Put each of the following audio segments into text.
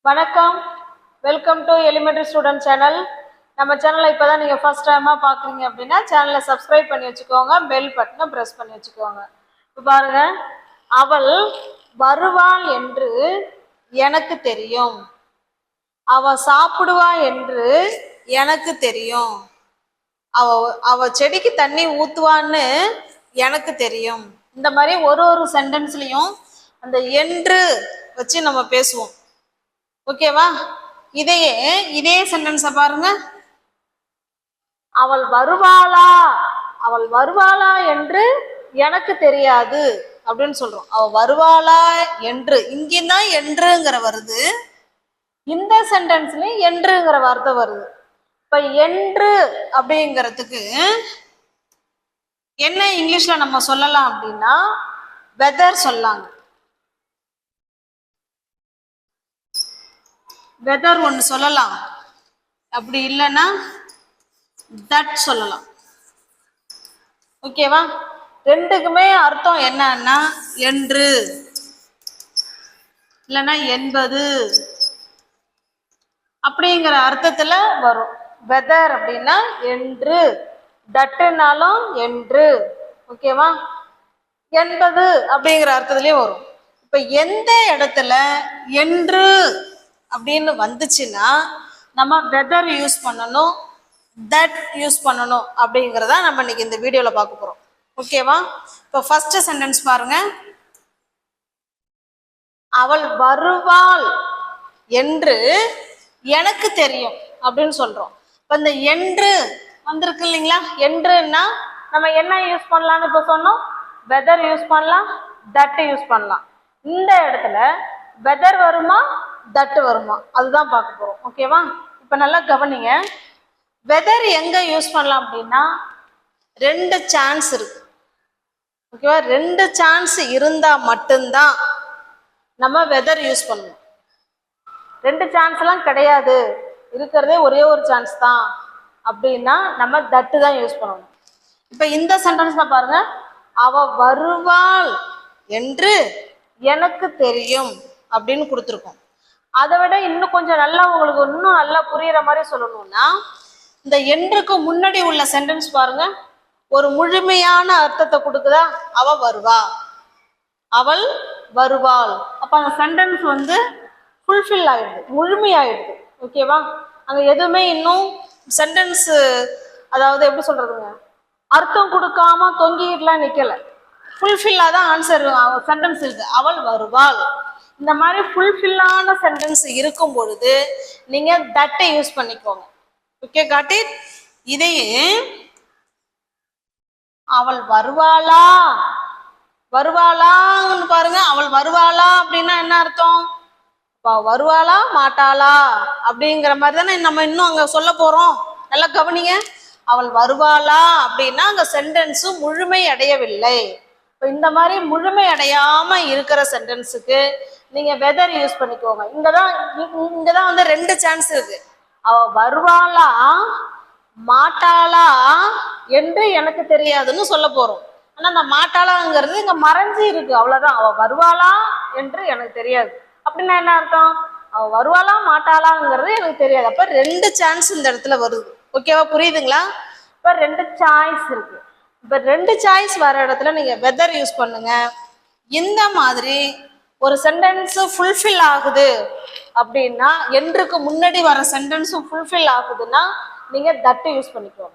வணக்கம், welcome to elementary student channel. நம்ம சேனலை இப்போ தான் நீங்கள் ஃபர்ஸ்ட் டைமாக பார்க்குறீங்க அப்படின்னா சேனலை சப்ஸ்கிரைப் பண்ணி வச்சுக்கோங்க, பெல் பட்டனை ப்ரெஸ் பண்ணி வச்சுக்கோங்க. இப்போ பாருங்க, அவள் வருவாள் என்று எனக்கு தெரியும், அவ சாப்பிடுவா என்று எனக்கு தெரியும், அவ செடிக்கு தண்ணி ஊத்துவான்னு எனக்கு தெரியும். இந்த மாதிரி ஒரு ஒரு சென்டென்ஸ்லையும் அந்த என்று வச்சு நம்ம பேசுவோம். ஓகேவா? இதே சென்டென்ஸை பாருங்க. அவள் வருவாளா என்று எனக்கு தெரியாது அப்படின்னு சொல்றோம். அவ வருவாளா என்று, இங்கதான் என்றுங்கிற வருது, இந்த சென்டென்ஸ்லயும் என்றுங்கிற வார்த்தை வருது. இப்ப என்று அப்படிங்கிறதுக்கு என்ன இங்கிலீஷ்ல நம்ம சொல்லலாம் அப்படின்னா வெதர் சொல்லலாங்க. வெதர் ஒன்று சொல்லலாம், அப்படி இல்லைன்னா தட் சொல்லலாம். ஓகேவா? ரெண்டுக்குமே அர்த்தம் என்னன்னா என்று இல்லைன்னா என்பது அப்படிங்கிற அர்த்தத்துல வரும். வெதர் அப்படின்னா என்று, தட்டுனாலும் என்று. ஓகேவா? என்பது அப்படிங்கிற அர்த்தத்துலயும் வரும். இப்ப எந்த இடத்துல என்று அப்படின்னு வந்துச்சுன்னா நம்ம வெதர் யூஸ் பண்ணணும், தட் யூஸ் பண்ணணும் அப்படிங்கிறத நம்ம இன்னைக்கு இந்த வீடியோல பார்க்க போறோம். ஓகேவா? இப்போ ஃபர்ஸ்ட் சென்டென்ஸ் பாருங்க. அவள் வருவாள் என்று எனக்கு தெரியும் அப்படின்னு சொல்றோம். இப்ப இந்த என்று வந்திருக்கு இல்லைங்களா? என்றுன்னா நம்ம என்ன யூஸ் பண்ணலாம்னு இப்ப சொன்னோம், வெதர் யூஸ் பண்ணலாம், தட் யூஸ் பண்ணலாம். இந்த இடத்துல வெதர் வருமா தட்டு வருமா அதுதான் பார்க்க போறோம். ஓகேவா? இப்ப நல்லா கவனிங்க. வெதர் எங்க யூஸ் பண்ணலாம் அப்படின்னா ரெண்டு சான்ஸ் இருக்கு. ஓகேவா? ரெண்டு சான்ஸ் இருந்தா மட்டும்தான் நம்ம வெதர் யூஸ் பண்ணணும். ரெண்டு சான்ஸ் எல்லாம் கிடையாது, இருக்கிறதே ஒரே ஒரு சான்ஸ் தான் அப்படின்னா நம்ம தட்டு தான் யூஸ் பண்ணணும். இப்ப இந்த சென்டென்ஸ்ல பாருங்க, அவ வருவாள் என்று எனக்கு தெரியும் அப்படின்னு கொடுத்துருக்கோம். அதை விட இன்னும் கொஞ்சம் நல்லா உங்களுக்கு இன்னும் நல்லா புரியுற மாதிரி சொல்லணும்னா இந்த என்றுக்கு முன்னாடி உள்ள சென்டென்ஸ் பாருங்க, ஒரு முழுமையான அர்த்தத்தை கொடுக்குதா. அவ வருவா, அவள் வருவாள். அப்ப அந்த சென்டென்ஸ் வந்து ஃபுல்ஃபில் ஆயிடுது, முழுமையாயிடுது. ஓகேவா? அங்க எதுவுமே இன்னும் சென்டென்ஸ், அதாவது எப்படி சொல்றதுங்க, அர்த்தம் கொடுக்காம தொங்கிட்டுலாம் நிக்கல, ஃபுல்ஃபில்லா தான் ஆன்சர் சென்டென்ஸ் இருக்கு. அவள் வருவாள். இந்த மாதிரி ஃபுல்ஃபில்லான சென்டென்ஸ் இருக்கும் பொழுது நீங்க தட்டை யூஸ் பண்ணிக்கோங்க. Okay, got it. இதையே அவள் வருவாளான்னு பாருங்க. அவள் வருவாளா அப்படின்னா என்ன அர்த்தம்? வருவாளா மாட்டாளா அப்படிங்கிற மாதிரி தானே நம்ம இன்னும் அங்க சொல்ல போறோம். நல்லா கவனிங்க. அவள் வருவாளா அப்படின்னா அங்க சென்டென்ஸ் முழுமை அடையவில்லை. இப்போ இந்த மாதிரி முழுமை அடையாம இருக்கிற சென்டென்ஸுக்கு நீங்க வெதர் யூஸ் பண்ணிக்கோங்க. இங்கதான் வந்து ரெண்டு சான்ஸ் இருக்கு. அவ வருவாளா மாட்டாளா என்று எனக்கு தெரியாதுன்னு சொல்ல போறோம். ஆனா அந்த மாட்டாளாங்கிறது இங்க மறைஞ்சு இருக்கு, அவ்வளவுதான். அவ வருவாளா என்று எனக்கு தெரியாது அப்படின்னா என்ன அர்த்தம்? அவ வருவாளா மாட்டாளாங்கிறது எனக்கு தெரியாது. அப்ப ரெண்டு சான்ஸ் இந்த இடத்துல வருது. ஓகேவா? புரியுதுங்களா? இப்ப ரெண்டு சாய்ஸ் இருக்கு. இப்ப ரெண்டு சாய்ஸ் வர இடத்துல நீங்க வெதர் யூஸ் பண்ணுங்க. இந்த மாதிரி ஒரு சென்டென்ஸ் ஃபுல்ஃபில் ஆகுது அப்படின்னா, என்றுக்கு முன்னாடி வர சென்டென்ஸும் ஃபுல்ஃபில் ஆகுதுன்னா நீங்க தட்டு யூஸ் பண்ணிக்கோங்க.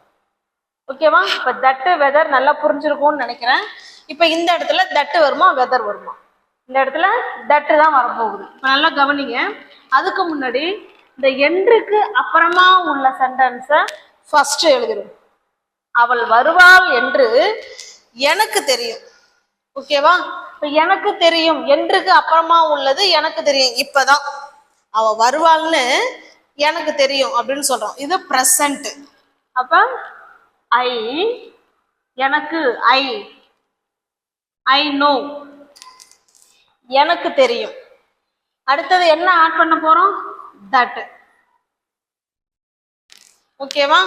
ஓகேவா? இப்ப தட்டு வெதர் நல்லா புரிஞ்சிருக்கும்னு நினைக்கிறேன். இப்ப இந்த இடத்துல தட்டு வருமா வெதர் வருமா? இந்த இடத்துல தட்டு தான் வரப்போகுது. இப்ப நல்லா கவனிங்க. அதுக்கு முன்னாடி இந்த என்றுக்கு அப்புறமா உள்ள சென்டென்ஸை ஃபர்ஸ்ட் எழுதிடும். அவள் வருவாள் என்று எனக்கு தெரியும். ஓகேவா? இப்ப எனக்கு தெரியும், என்றுக்கு அப்புறமா உள்ளது எனக்கு தெரியும். இப்பதான் அவ வருவாள்னு எனக்கு தெரியும் அப்படின்னு சொல்றோம். இது பிரசன்ட். அப்ப எனக்கு ஐ நோ, எனக்கு தெரியும். அடுத்தது என்ன ஆட் பண்ண போறோம்? தட். ஓகேவா?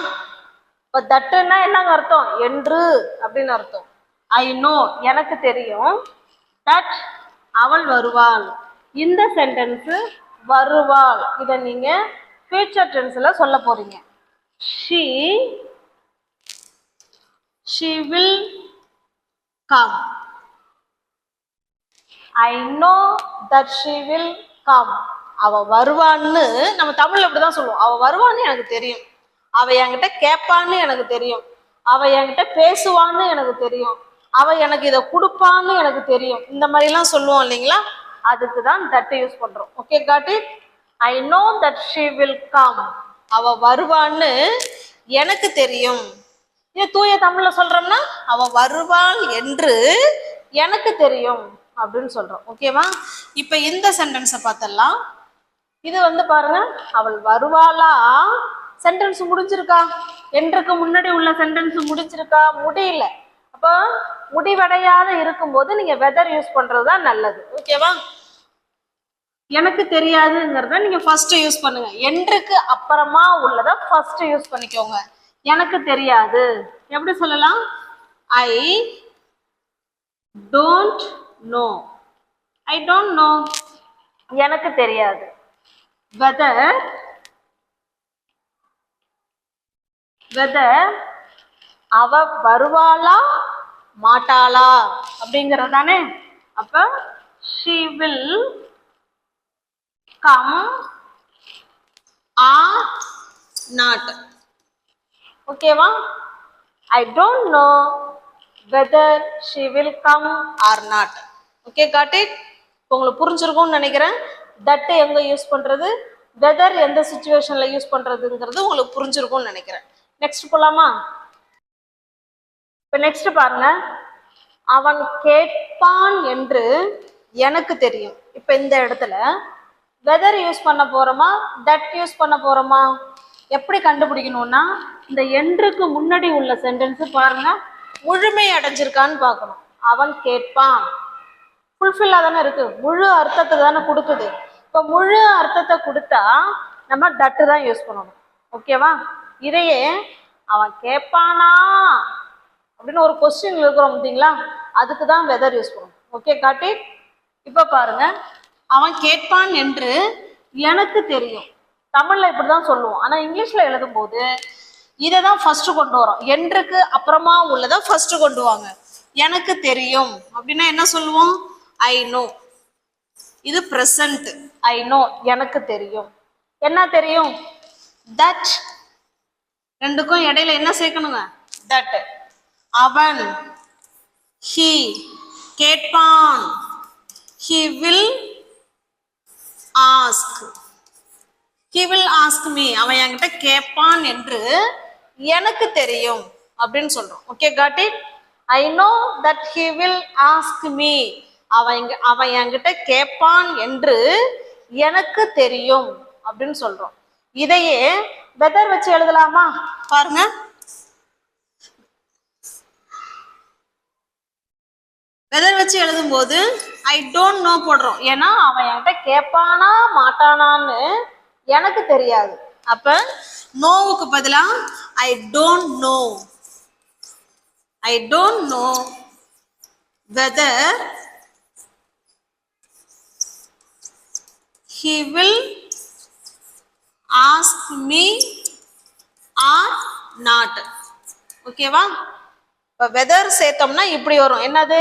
இப்ப தட்டுன்னா என்னங்க அர்த்தம்? என்று அப்படின்னு அர்த்தம். ஐ நோ, எனக்கு தெரியும், தட் அவள் வருவாள். இந்த சென்டென்ஸ் வருவாள். இதை நீங்க ஃபியூச்சர் டென்ஸ்ல சொல்ல போறீங்க. she will come. I know that she will come. அவ வருவான்னு நம்ம தமிழ்ல அப்படிதான் சொல்லுவோம். அவ வருவான்னு எனக்கு தெரியும், அவ என்கிட்ட கேட்பான்னு எனக்கு தெரியும், அவ என்கிட்ட பேசுவான்னு எனக்கு தெரியும், அவ எனக்கு இதை கொடுப்பான்னு எனக்கு தெரியும். இந்த மாதிரி எல்லாம் சொல்லுவோம் இல்லைங்களா, அதுக்கு தான் தட் யூஸ் பண்றோம். Okay, got it. I know that she will come. அவ வருவான்னு எனக்கு தெரியும். இது தூய தமிழ்ல சொல்றோம்னா அவ வருவாள் என்று எனக்கு தெரியும் அப்படின்னு சொல்றோம். ஓகேவா? இப்ப இந்த சென்டென்ஸை பார்த்தலாம். இது பாருங்க, அவள் வருவாளா சென்டென்ஸ் முடிஞ்சிருக்கா? என்றுக்கு முன்னாடி உள்ள சென்டென்ஸ் முடிஞ்சிருக்கா? முடியல. அப்போ முடிவடையாத இருக்கும்போது நீங்க வெதர் யூஸ் பண்றதுதான் நல்லது. ஓகேவா? எனக்கு தெரியாதுங்கிறத நீங்க ஃபர்ஸ்ட் யூஸ் பண்ணுங்க. என்றுக்கு அப்புறமா உள்ளதை ஃபர்ஸ்ட் யூஸ் பண்ணிக்கோங்க. எனக்கு தெரியாது எப்படி சொல்லலாம்? ஐ don't no. I don't no, எனக்கு தெரியாது. வெதர் அவ வருவாளா மாட்டாளா அப்படிங்கிறது தானே. அப்ப she will come or not. ஓகேவா? I don't know whether she will come or not. Okay, got it? உங்களுக்கு புரிஞ்சிருக்கும்னு நினைக்கிறேன். தட் எங்க யூஸ் பண்றது, வெதர் எந்த சிச்சுவேஷன்ல யூஸ் பண்றதுங்கிறது உங்களுக்கு புரிஞ்சிருக்கும்னு நினைக்கிறேன். நெக்ஸ்ட் போலாமா? இப்ப நெக்ஸ்ட் பாருங்க, அவன் கேட்பான் என்று எனக்கு தெரியும். இப்ப இந்த இடத்துல வெதர் யூஸ் பண்ண போறோமா தட் யூஸ் பண்ண போறோமா? எப்படி கண்டுபிடிக்கணும்னா, இந்த என்றுக்கு முன்னாடி உள்ள சென்டென்ஸ் பாருங்க முழுமை அடைஞ்சிருக்கான்னு பார்க்கணும். அவன் கேட்பான் ஃபுல்ஃபில்லா தானே இருக்கு, முழு அர்த்தத்தை தானே கொடுக்குது. இப்போ முழு அர்த்தத்தை கொடுத்தா நம்ம தட்டு தான் யூஸ் பண்ணணும். ஓகேவா? இதையே அவன் கேட்பானா அப்படின்னு ஒரு கொஸ்டின் இருக்கிறோம் பார்த்தீங்களா, அதுக்கு தான் வெதர் யூஸ் பண்ணணும். ஓகே, காட்டி. இப்போ பாருங்க, அவன் கேட்பான் என்று எனக்கு தெரியும். தமிழ்ல இப்படிதான் சொல்லுவோம், ஆனா இங்கிலீஷ்ல எழுதும் போது இதை தான் ஃபர்ஸ்ட் கொண்டு வரோம். என்றுக்கு அப்புறமா உள்ளதை ஃபர்ஸ்ட் கொண்டு வாங்க. எனக்கு தெரியும் அப்படின்னா என்ன சொல்லுவோம்? I know. இது பிரசன்ட். ஐ நோ, எனக்கு தெரியும். என்ன தெரியும்? தட். ரெண்டுக்கும் இடையில என்ன சேர்க்கணுங்க? தட். அவன், ஹி கேட்பான், he will ask. he will ask me. அவன் என்கிட்ட கேட்பான் என்று எனக்கு தெரியும் அப்படின்னு சொல்றோம். Okay, got it? I know that he will ask me. அவன் என்கிட்ட கேட்பான் என்று எனக்கு தெரியும் அப்படின்னு சொல்றோம். இதையே வெதர் வச்சு எழுதலாமா? பாருங்க, வெதர் வச்சு எழுதும் போது ஐ டோன்ட் நோ போடுறோம். ஏன்னா அவன் என்கிட்ட கேட்பானா மாட்டானான்னு எனக்கு தெரியாது. அப்ப நோவுக்கு பதிலா ஐ don't no. I don't know weather he will ask me or not. ஓகேவா? இப்போ வெதர் சேர்த்தோம்னா இப்படி வரும். என்னது?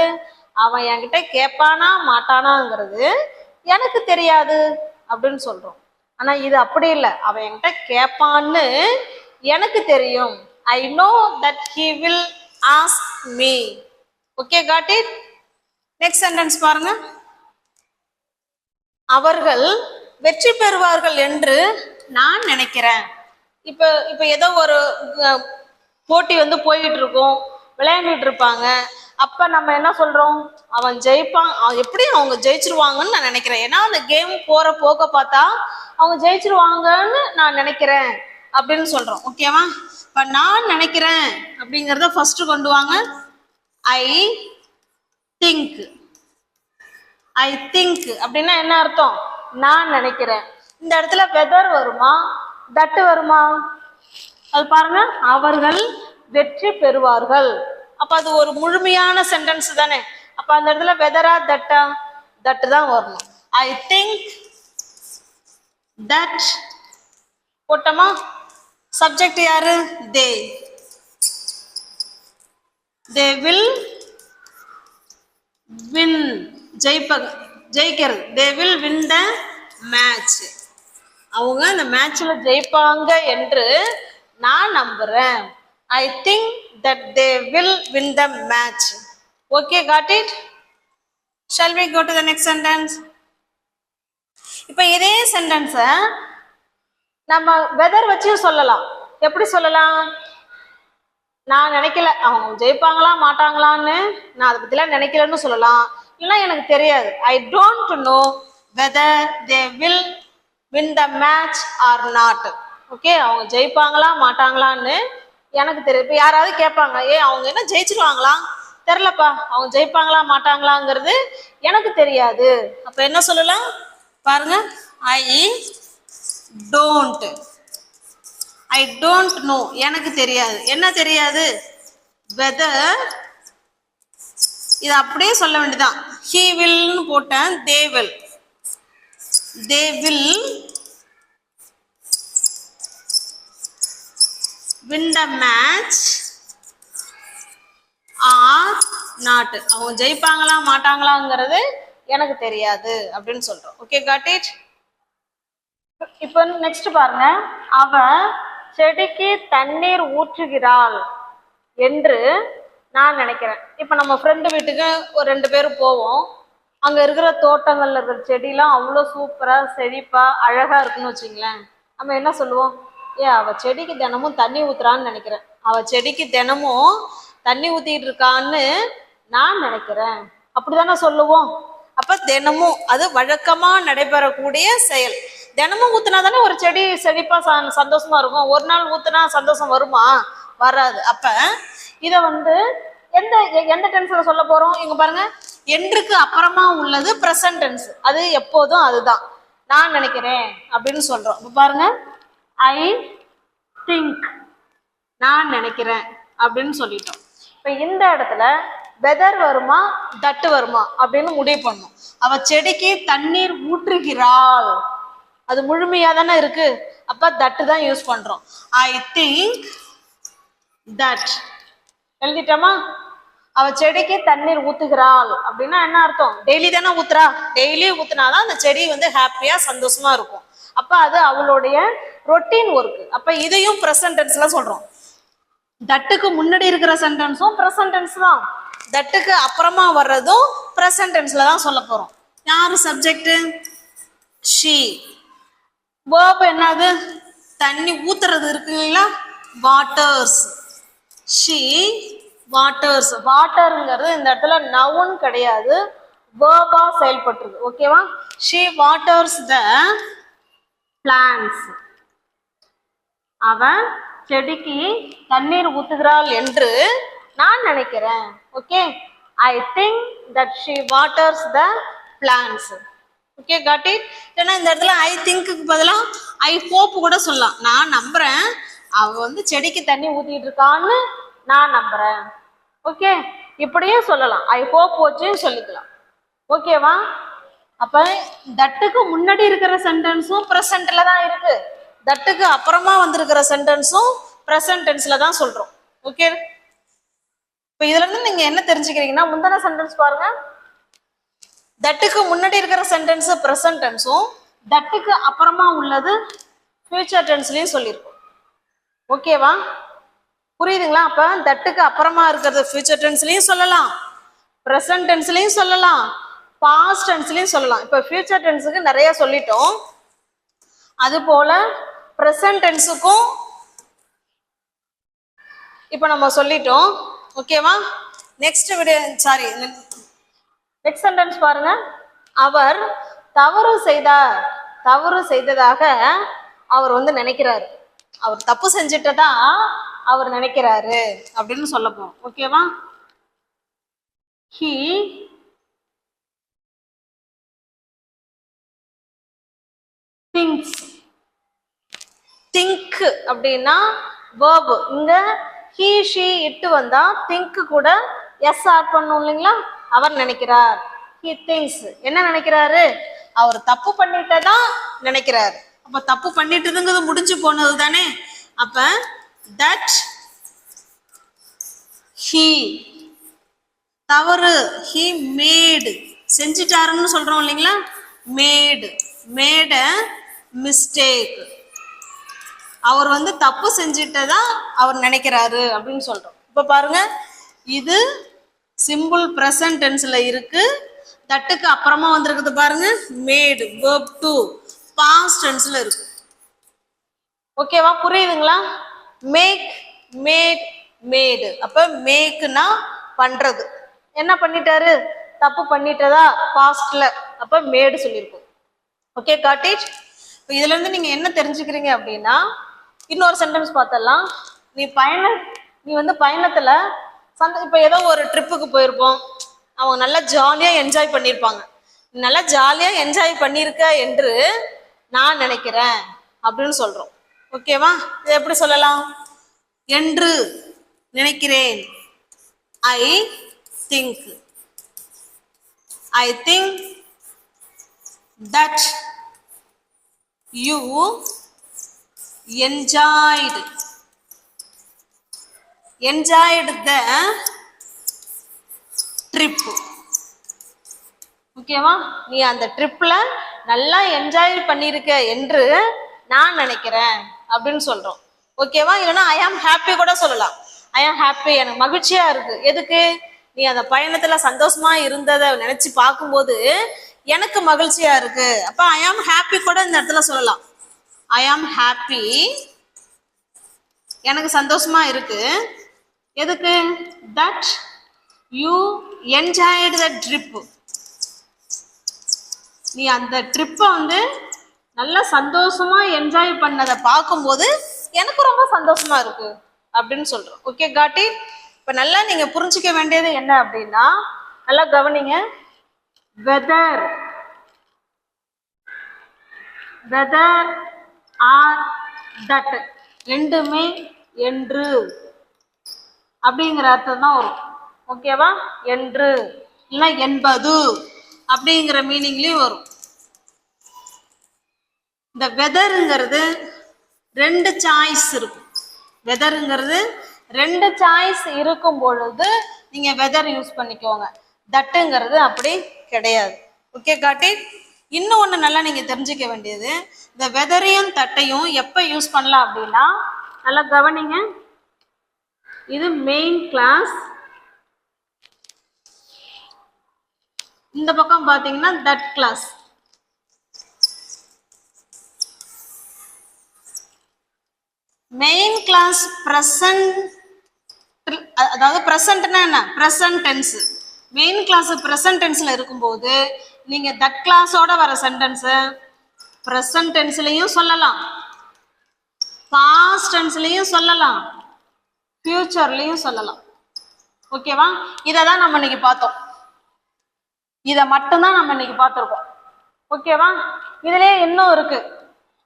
அவன் என்கிட்ட கேட்பானா மாட்டானாங்கிறது எனக்கு தெரியாது அப்படின்னு சொல்றோம். ஆனா இது அப்படி இல்லை, அவன் என்கிட்ட கேட்பான்னு எனக்கு தெரியும். I know that he will ask me. Okay, got it? Next sentence பாருங்க, அவர்கள் வெற்றி பெறுவார்கள் என்று நான் நினைக்கிறேன். இப்ப ஏதோ ஒரு போட்டி போய்கிட்டு இருக்கும், விளையாண்டுட்டு இருப்பாங்க. அப்ப நம்ம என்ன சொல்றோம்? அவன் ஜெயிப்பான், எப்படி அவங்க ஜெயிச்சிருவாங்கன்னு நான் நினைக்கிறேன். ஏன்னா அந்த கேம் போற போக்க பார்த்தா அவங்க ஜெயிச்சிருவாங்கன்னு நான் நினைக்கிறேன் அப்படின்னு சொல்றோம். ஓகேவா? இப்ப நான் நினைக்கிறேன் அப்படிங்கிறத ஃபர்ஸ்ட் கொண்டு வாங்க. I think. ஐ திங்க் அப்படின்னா என்ன அர்த்தம்? நான் நினைக்கிறேன். இந்த இடத்துல வெதர் வருமா தட்டு வருமா? அது பாருங்க, அவர்கள் வெற்றி பெறுவார்கள். அப்ப அது ஒரு முழுமையான சென்டென்ஸ் தானே. அப்ப அந்த இடத்துல வெதரா தட்டா? தட்டு தான் வரணும். ஐ திங்க் தட் போட்டோமா. சப்ஜெக்ட் யாரு? தே. தே வில் வின், ஜெயிக்கிறது. தே வில் வின் த மேட்ச். அவங்க அந்த மேட்ச்ல ஜெயிப்பாங்க என்று நான் நம்புறேன். ஐ think that they will win the match. Okay, got it? Shall we go to the next sentence? இப்போ இதே சென்டென்ஸை நம்ம வெதர் வச்சு சொல்லலாம். எப்படி சொல்லலாம்? நான் நினைக்கல அவங்க ஜெயிப்பாங்களா மாட்டாங்களான்னு, நான் அதை பற்றிலாம் நினைக்கலன்னு சொல்லலாம். இல்லைன்னா எனக்கு தெரியாது, I don't know whether they will win the match or not. Okay, அவங்க ஜெயிப்பாங்களா மாட்டாங்களான்னு எனக்கு தெரியும். இப்போ யாராவது கேட்பாங்க, அவங்க என்ன ஜெயிச்சிருவாங்களா? தெரிலப்பா, அவங்க ஜெயிப்பாங்களா மாட்டாங்களாங்கிறது எனக்கு தெரியாது. அப்போ என்ன சொல்லலாம் பாருங்க, ஐ டோன்ட் நோ, எனக்கு தெரியாது. என்ன தெரியாது? வெதர். இது அப்படியே சொல்ல வேண்டியதான். ஹீ வில்னு போட்டேன், they will win the match or not. அவங்க ஜெயிப்பாங்களா மாட்டாங்களாங்கிறது எனக்கு தெரியாது அப்படின்னு சொல்றோம். Okay, got it? இப்போ நெக்ஸ்ட் பாருங்க, அவ செடிக்கு தண்ணீர் ஊற்றுகிறாள் என்று நான் நினைக்கிறேன். இப்போ நம்ம ஃப்ரெண்டு வீட்டுக்கு ஒரு 2 பேரும் போவோம். அங்கே இருக்கிற தோட்டங்கள்ல இருக்கிற செடியெல்லாம் அவ்வளோ சூப்பராக செழிப்பாக அழகாக இருக்குன்னு வச்சுங்களேன். நம்ம என்ன சொல்லுவோம்? அவ செடிக்கு தினமும் தண்ணி ஊத்துறான்னு நினைக்கிறேன், அவ செடிக்கு தினமும் தண்ணி ஊத்திட்டு இருக்கான்னு நான் நினைக்கிறேன், அப்படிதானே சொல்லுவோம். அப்ப தினமும் அது வழக்கமா நடைபெறக்கூடிய செயல். தினமும் ஊத்துனா தானே ஒரு செடி செழிப்பா சந்தோஷமா இருக்கும். ஒரு நாள் ஊத்துனா சந்தோஷம் வருமா? வராது. அப்ப இத எந்த டென்ஸ்ல சொல்ல போறோம்? இங்க பாருங்க, என்றுக்கு அப்புறமா உள்ளது பிரசன்ட் டென்ஸ். அது எப்போதும் அதுதான். நான் நினைக்கிறேன் அப்படின்னு சொல்றோம். இப்ப பாருங்க, ஐ திங்க், நான் நினைக்கிறேன் அப்படின்னு சொல்லிட்டோம். இப்ப இந்த இடத்துல வெதர் வருமா தட்டு வருமா அப்படின்னு முடிவு பண்ணும். அவ செடிக்கு தண்ணீர் ஊற்றுகிறாள், அது முழுமையா தானே இருக்கு. அப்ப தட்டு தான் யூஸ் பண்றோம். ஐ திங்க் தட் எழுதிட்டோமா. அவ செடிக்கு தண்ணீர் ஊத்துகிறாள் அப்படின்னா என்ன அர்த்தம்? டெய்லி தானே ஊத்துறா, டெய்லி ஊத்துனாதான் அந்த செடி ஹாப்பியா சந்தோஷமா இருக்கும். அப்ப அது அவளுடைய ரொட்டீன் ஒர்க். அப்ப இதையும் பிரசன்ட் டென்ஸ்ல சொல்றோம். தட்டுக்கு முன்னாடி இருக்கிற சென்டென்ஸும் பிரசன்ட் டென்ஸ் தான், தட்டுக்கு அப்புறமா வர்றதும் பிரசன்ட் டென்ஸ்ல தான் சொல்ல போறோம். யாரு சப்ஜெக்ட்? ஷீ. வேர்ப் என்னது? தண்ணி ஊத்துறது இருக்குங்களா, வாட்டர்ஸ். She waters. வாட்டருங்கிறது இந்த இடத்துல நவுன் கிடையாது, வேர்பா செயல்பட்டுருது. ஓகேவா? She waters the plants. அவன் செடிக்கு தண்ணீர் ஊத்துகிறாள் என்று நான் நினைக்கிறேன். Okay, I think that she waters the plants. Okay, got it? ஏன்னா இந்த இடத்துல ஐ திங்க்கு பதிலாக ஐ ஹோப் கூட சொல்லலாம். நான் நம்புறேன் அவ செடிக்கு தண்ணி ஊத்திட்டு இருக்கான்னு நான் நம்புறேன். ஓகே, இப்படியே சொல்லலாம். ஐ ஹோப் வச்சு சொல்லிக்கலாம். ஓகேவா? அப்ப தட்டுக்கு முன்னாடி இருக்கிற சென்டென்ஸும் பிரசன்ட்ல தான் இருக்கு, தட்டுக்கு அப்புறமா வந்திருக்கிற சென்டென்ஸும் பிரசன்ட் டென்ஸ்ல தான் சொல்றோம். ஓகே, இப்ப இதுல இருந்து நீங்க என்ன தெரிஞ்சுக்கிறீங்கன்னா, முந்தின சென்டென்ஸ் பாருங்க, தட்டுக்கு முன்னாடி இருக்கிற சென்டென்ஸ் பிரசன்ட் டென்ஸும் தட்டுக்கு அப்புறமா உள்ளது ஃபியூச்சர் டென்ஸ்லயும் சொல்லியிருக்கோம். ஓகேவா? புரியுதுங்களா? அப்ப தட்டுக்கு அப்புறமா இருக்கிறது ஃபியூச்சர் டென்ஸ்லயும் சொல்லலாம், பிரசன்ட் டென்ஸ்லயும் சொல்லலாம், பாஸ்ட் டென்ஸ்லயும் சொல்லலாம். இப்ப ஃபியூச்சர் டென்ஸுக்கு நிறைய சொல்லிட்டோம், அது போல பிரசன்ட் டென்ஸுக்கும் இப்ப நம்ம சொல்லிட்டோம். ஓகேவா? நெக்ஸ்ட் நெக்ஸ்ட் சென்டென்ஸ் பாருங்க, அவர் தவறு செய்ததாக அவர் நினைக்கிறாரு, அவர் தப்பு செஞ்சிட்டதா அவர் நினைக்கிறாரு அப்படின்னு சொல்ல போறோம். ஓகேவா? he thinks. think அப்படின்னா verb. இங்க he she it வந்தா think கூட s ஆட் பண்ணும் இல்லைங்களா? அவர் நினைக்கிறார். he thinks. என்ன நினைக்கிறாரு? அவர் தப்பு பண்ணிட்டதா நினைக்கிறாரு. அப்ப தப்பு பண்ணிட்டுதுங்கிறது முடிஞ்சு போனது தானே. அப்ப தட் ஹீ தவறு, ஹீ மேடு செஞ்சிட்டாருன்னு சொல்றோம் இல்லைங்களா, மேட் அ மிஸ்டேக். அவர் வந்து தப்பு செஞ்சிட்டதா அவர் நினைக்கிறாரு அப்படின்னு சொல்றோம். இப்ப பாருங்க, இது சிம்பிள் பிரசன்ட் டென்ஸ்ல இருக்கு. தட்டுக்கு அப்புறமா வந்திருக்குது பாருங்க, மேடு verb to பாஸ்ட் டென்ஸ்ல இருக்கு. ஓகேவா, புரியுதுங்களா? மேக், மேட், மேடு. அப்ப மேக்னா பண்றது, என்ன பண்ணிட்டாரு, தப்பு பண்ணிட்டதா பாஸ்ட்ல, அப்ப மேடு சொல்லியிருக்கோம். Okay, got it. இப்போ இதுல இருந்து நீங்க என்ன தெரிஞ்சுக்கிறீங்க அப்படின்னா, இன்னொரு சென்டென்ஸ் பார்த்தலாம். நீ வந்து பயணத்துல இப்போ ஏதோ ஒரு ட்ரிப்புக்கு போயிருப்போம், அவங்க நல்லா ஜாலியா என்ஜாய் பண்ணியிருப்பாங்க. நல்லா ஜாலியா என்ஜாய் பண்ணியிருக்க என்று நான் நினைக்கிறேன் அப்படின்னு சொல்றோம். ஓகேவா, இதை எப்படி சொல்லலாம்? என்று நினைக்கிறேன், I think. I think that you enjoyed the trip. ஓகேவா, நீ அந்த ட்ரிப்ல நல்லா என்ஜாய் பண்ணிருக்க என்று நான் நினைக்கிறேன் அப்படின்னு சொல்றோம். ஓகேவா, இல்லைன்னா ஐ ஆம் ஹாப்பி கூட சொல்லலாம். ஐ ஆம் ஹாப்பி, எனக்கு மகிழ்ச்சியா இருக்கு. எதுக்கு? நீ அந்த பயணத்துல சந்தோஷமா இருந்ததை நினைச்சு பார்க்கும்போது எனக்கு மகிழ்ச்சியா இருக்கு. அப்ப ஐ ஆம் ஹாப்பி கூட இந்த இடத்துல சொல்லலாம். ஐ ஆம் ஹாப்பி, எனக்கு சந்தோஷமா இருக்கு. எதுக்கு? That you enjoyed the trip. நீ அந்த ட்ரிப்பை வந்து நல்லா சந்தோஷமா என்ஜாய் பண்ணதை பார்க்கும்போது எனக்கு ரொம்ப சந்தோஷமா இருக்கு அப்படின்னு சொல்றோம். ஓகே, காட்டி. இப்ப நல்லா நீங்க புரிஞ்சுக்க வேண்டியது என்ன அப்படின்னா, நல்லா கவனிங்க. வெதர் ஆர் தட் ரெண்டுமே என்று அப்படிங்கிற அர்த்தம் தான் வரும். ஓகேவா, என்று இல்லை என்பது அப்படிங்கிற மீனிங்லயும் வரும். இந்த வெதருங்கிறது ரெண்டு சாய்ஸ் இருக்கும். வெதருங்கிறது ரெண்டு சாய்ஸ் இருக்கும் பொழுது நீங்க வெதர் யூஸ் பண்ணிக்கோங்க. தட்டுங்கிறது அப்படி கிடையாது. ஓகே, காட்டி. இன்னும் ஒண்ணு நல்லா நீங்க தெரிஞ்சுக்க வேண்டியது, இந்த வெதரையும் தட்டையும் எப்ப யூஸ் பண்ணலாம் அப்படின்னா, நல்லா கவனிங்க. இது மெயின் கிளாஸ், இந்த பக்கம் பாத்தீங்கன்னா that clause. Main clause present, அதாவது பிரசன்ட்னா என்ன? Present tense. Main clause present டென்ஸ்ல இருக்கும்போது நீங்க தட் கிளாஸோட வர சென்டென்ஸ் பிரசன்ட் டென்ஸ்லயும் சொல்லலாம், பாஸ்ட் டென்ஸ்லயும் சொல்லலாம், ஃபியூச்சர்லயும் சொல்லலாம். ஓகேவா, இதை தான் நம்ம இன்னைக்கு பார்த்தோம். இதை மட்டும்தான் நம்ம இன்னைக்கு பார்த்துருக்கோம். ஓகேவா, இதுலயே இன்னும் இருக்கு.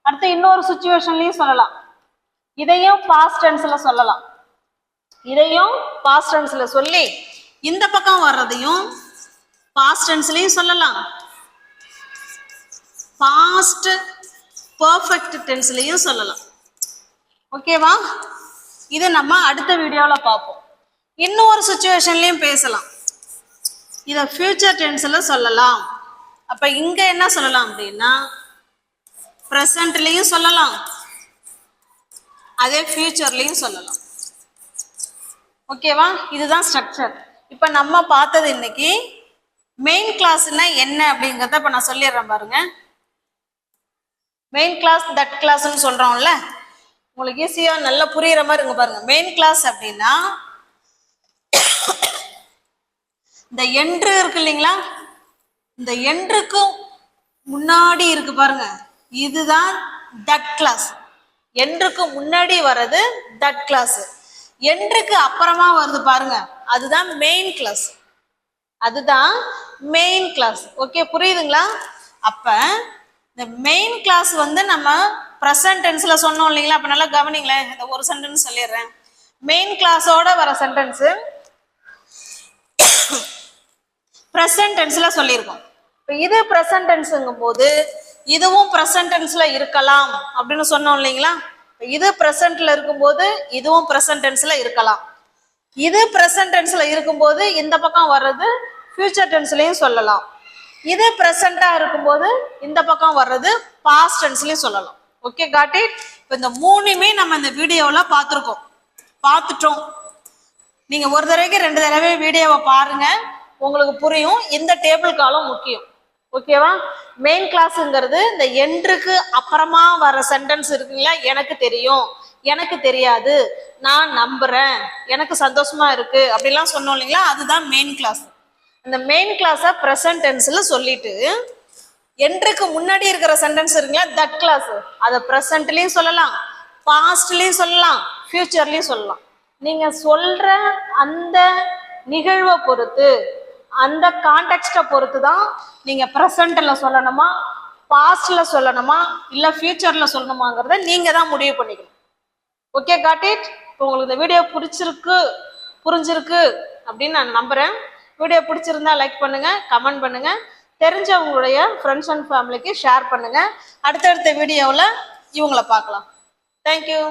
அடுத்து இன்னொரு சுச்சுவேஷன்லயும் சொல்லலாம். இதையும் பாஸ்ட் டென்ஸ்ல சொல்லலாம். இதையும் பாஸ்ட் டென்ஸ்ல சொல்லி இந்த பக்கம் வர்றதையும் பாஸ்ட் டென்ஸ்லயும் சொல்லலாம், பாஸ்ட் பெர்ஃபெக்ட் டென்ஸ்லயும் சொல்லலாம். ஓகேவா, இது நம்ம அடுத்த வீடியோல பார்ப்போம். இன்னொரு சுச்சுவேஷன்லயும் பேசலாம். இத ஃபியூச்சர் டென்ஸ்ல சொல்லலாம். அப்ப இங்க என்ன சொல்லலாம் அப்படின்னா, பிரசன்ட்லயும் சொல்லலாம், அதே ஃபியூச்சர்லயும் சொல்லலாம். ஓகேவா, இதுதான் ஸ்ட்ரக்சர். இப்ப நம்ம பார்த்தது இன்னைக்கு மெயின் கிளாஸ்னா என்ன அப்படிங்கிறத இப்ப நான் சொல்லிடுறேன் பாருங்க. மெயின் கிளாஸ் தட் கிளாஸ்ன்னு சொல்றோம்ல, உங்களுக்கு ஈஸியா நல்லா புரியுற மாதிரி இங்க பாருங்க. மெயின் கிளாஸ் அப்படின்னா இந்த என்று இருக்கு இல்லைங்களா, இந்த என்றுக்கும் முன்னாடி இருக்கு பாருங்க, இதுதான் தட் கிளாஸ். என்றுக்கு முன்னாடி வர்றது தட் கிளாஸ். என்றுக்கு அப்புறமா வருது பாருங்க, அதுதான் மெயின் கிளாஸ். அதுதான் மெயின் கிளாஸ். ஓகே, புரியுதுங்களா? அப்ப இந்த மெயின் கிளாஸ் வந்து நம்ம ப்ரெசன்ட் டென்ஸ்ல சொன்னோம் இல்லைங்களா. அப்ப நல்லா கவனிங்களேன். இந்த ஒரு சென்டென்ஸ் சொல்லிடுறேன். மெயின் கிளாஸோட வர சென்டென்ஸ் ப்ரெசன்ட் டென்ஸ்ல சொல்லியிருக்கோம். இப்போ இது ப்ரெசன்ட் டென்ஸுங்கும் போது இதுவும் ப்ரெசன்ட் டென்ஸ்ல இருக்கலாம் அப்படின்னு சொன்னோம் இல்லைங்களா? இது ப்ரெசன்ட்ல இருக்கும்போது இதுவும் ப்ரெசன்ட் டென்ஸ்ல இருக்கலாம். இது ப்ரெசன்ட் டென்ஸ்ல இருக்கும்போது இந்த பக்கம் வர்றது ஃபியூச்சர் டென்ஸ்லயும் சொல்லலாம். இது ப்ரெசண்டா இருக்கும்போது இந்த பக்கம் வர்றது பாஸ்ட் டென்ஸ்லயும் சொல்லலாம். Okay, got it? இப்போ இந்த மூணுமே நம்ம இந்த வீடியோவில் பார்த்துட்டோம். நீங்க ஒரு தடவைக்கு 2 தடவை வீடியோவை பாருங்க, உங்களுக்கு புரியும். இந்த டேபிள் காலம் முக்கியம். ஓகேவா? மெயின் கிளாஸ்ங்கிறது இந்த என்றுக்கு அப்புறமா வர சென்டென்ஸ் இருக்குங்களா, எனக்கு தெரியும், எனக்கு தெரியாது, நான் நம்புறேன், எனக்கு சந்தோஷமா இருக்கு அப்படிலாம் சொன்னோம் இல்லைங்களா, அதுதான் மெயின் கிளாஸ். அந்த மெயின் கிளாஸை ப்ரெசன்ட் டென்ஸ்ல சொல்லிட்டு என்றுக்கு முன்னாடி இருக்கிற சென்டென்ஸ் இருக்குங்களா, தட் கிளாஸ், அதை ப்ரெசன்ட்லயும் சொல்லலாம், பாஸ்ட்லயும் சொல்லலாம், ஃபியூச்சர்லயும் சொல்லலாம். நீங்க சொல்ற அந்த நிகழ்வை பொறுத்து, அந்த கான்டெக்ஸ்டை பொறுத்து தான் நீங்க ப்ரெசன்ட்ல சொல்லணுமா, பாஸ்ட்ல சொல்லணுமா, இல்ல ஃபியூச்சர்ல சொல்லணுமாங்கிறத நீங்க தான் முடிவு பண்ணிக்கணும். Okay, got it? இப்போ உங்களுக்கு இந்த வீடியோ புரிஞ்சிருக்கு அப்படின்னு நான் நம்புறேன். வீடியோ பிடிச்சிருந்தா லைக் பண்ணுங்க, கமெண்ட் பண்ணுங்க, தெரிஞ்சவங்களுடைய ஃப்ரெண்ட்ஸ் அண்ட் ஃபேமிலிக்கு ஷேர் பண்ணுங்க. அடுத்தடுத்த வீடியோவில் இவங்களை பார்க்கலாம். தேங்க்யூ.